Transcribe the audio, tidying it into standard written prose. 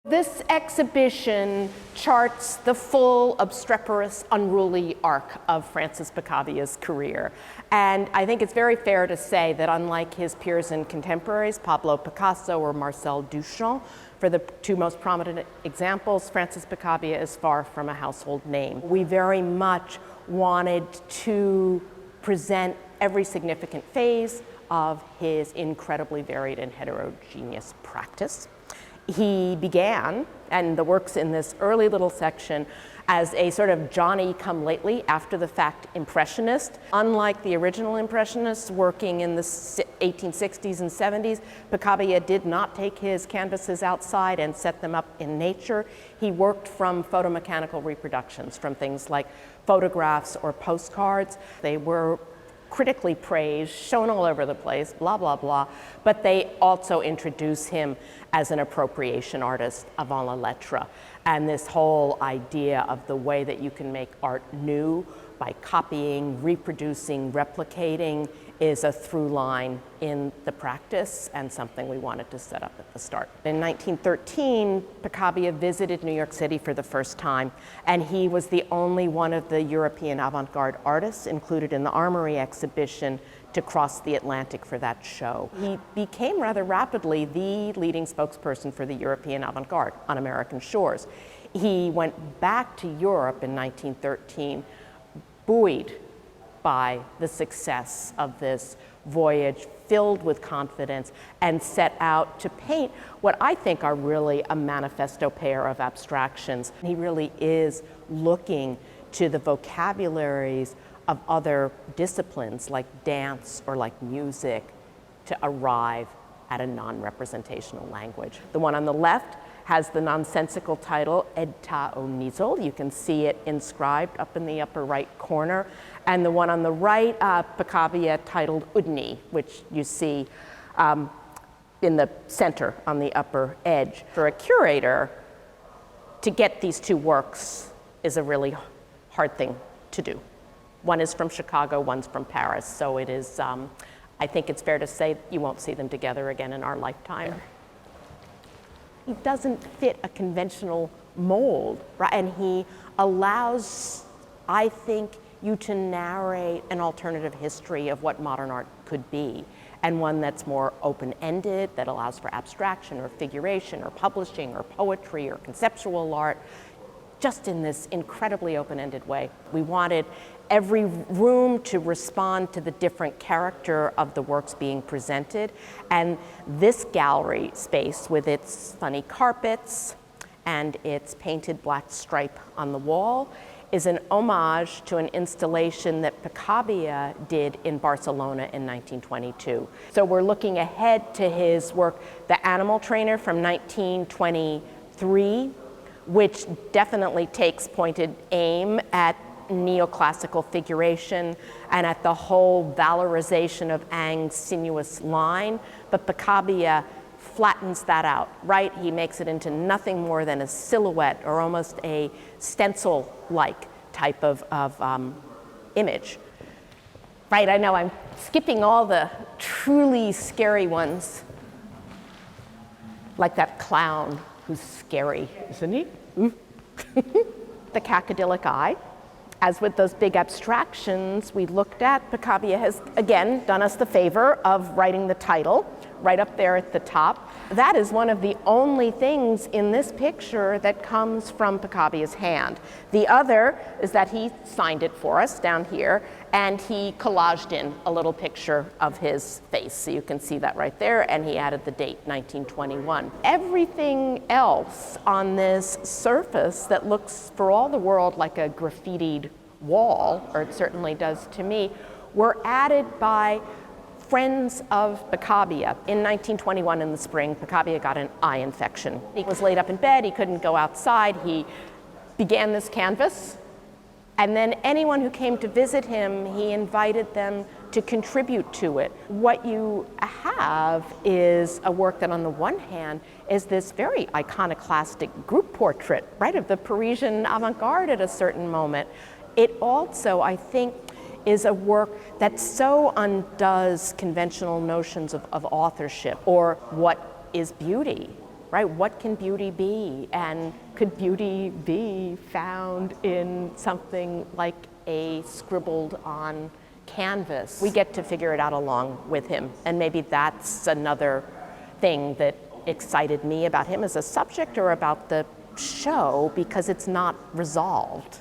This exhibition charts the full, obstreperous, unruly arc of Francis Picabia's career. And I think it's very fair to say that unlike his peers and contemporaries, Pablo Picasso or Marcel Duchamp, for the two most prominent examples, Francis Picabia is far from a household name. We very much wanted to present every significant phase of his incredibly varied and heterogeneous practice. He began, and the work's in this early little section, as a sort of Johnny-come-lately, after-the-fact impressionist. Unlike the original impressionists working in the 1860s and 70s, Picabia did not take his canvases outside and set them up in nature. He worked from photomechanical reproductions, from things like photographs or postcards. They were critically praised, shown all over the place, blah, blah, blah, but they also introduce him as an appropriation artist avant la lettre. And this whole idea of the way that you can make art new by copying, reproducing, replicating is a through line in the practice and something we wanted to set up at the start. In 1913, Picabia visited New York City for the first time, and he was the only one of the European avant-garde artists included in the Armory exhibition to cross the Atlantic for that show. He became rather rapidly the leading spokesperson for the European avant-garde on American shores. He went back to Europe in 1913, buoyed by the success of this voyage, filled with confidence, and set out to paint what I think are really a manifesto pair of abstractions. He really is looking to the vocabularies of other disciplines like dance or like music to arrive at a non-representational language. The one on the left has the nonsensical title Edtaonisl. You can see it inscribed up in the upper right corner. And the one on the right, Picabia titled Udnie, which you see in the center on the upper edge. For a curator, to get these two works is a really hard thing to do. One is from Chicago, one's from Paris, so it is, I think it's fair to say you won't see them together again in our lifetime. He doesn't fit a conventional mold, right? And he allows, I think, you to narrate an alternative history of what modern art could be, and one that's more open-ended, that allows for abstraction or figuration or publishing or poetry or conceptual art, just in this incredibly open-ended way. We wanted every room to respond to the different character of the works being presented. And this gallery space with its funny carpets and its painted black stripe on the wall is an homage to an installation that Picabia did in Barcelona in 1922. So we're looking ahead to his work, The Animal Trainer from 1923, which definitely takes pointed aim at neoclassical figuration and at the whole valorization of Ingres' sinuous line, but Picabia flattens that out, right? He makes it into nothing more than a silhouette or almost a stencil-like type of image. Right, I know I'm skipping all the truly scary ones, like that clown who's scary, isn't he? The Cacodylic Eye. As with those big abstractions we looked at, Picabia has, again, done us the favor of writing the title right up there at the top. That is one of the only things in this picture that comes from Picabia's hand. The other is that he signed it for us down here, and he collaged in a little picture of his face. So you can see that right there, and he added the date, 1921. Everything else on this surface that looks for all the world like a graffitied wall, or it certainly does to me, were added by friends of Picabia. In 1921 in the spring, Picabia got an eye infection. He was laid up in bed, he couldn't go outside. He began this canvas, and then anyone who came to visit him, he invited them to contribute to it. What you have is a work that on the one hand is this very iconoclastic group portrait, right, of the Parisian avant-garde at a certain moment. It also, I think, is a work that so undoes conventional notions of authorship or what is beauty. right? What can beauty be? And could beauty be found in something like a scribbled on canvas? We get to figure it out along with him, and maybe that's another thing that excited me about him as a subject or about the show, because it's not resolved.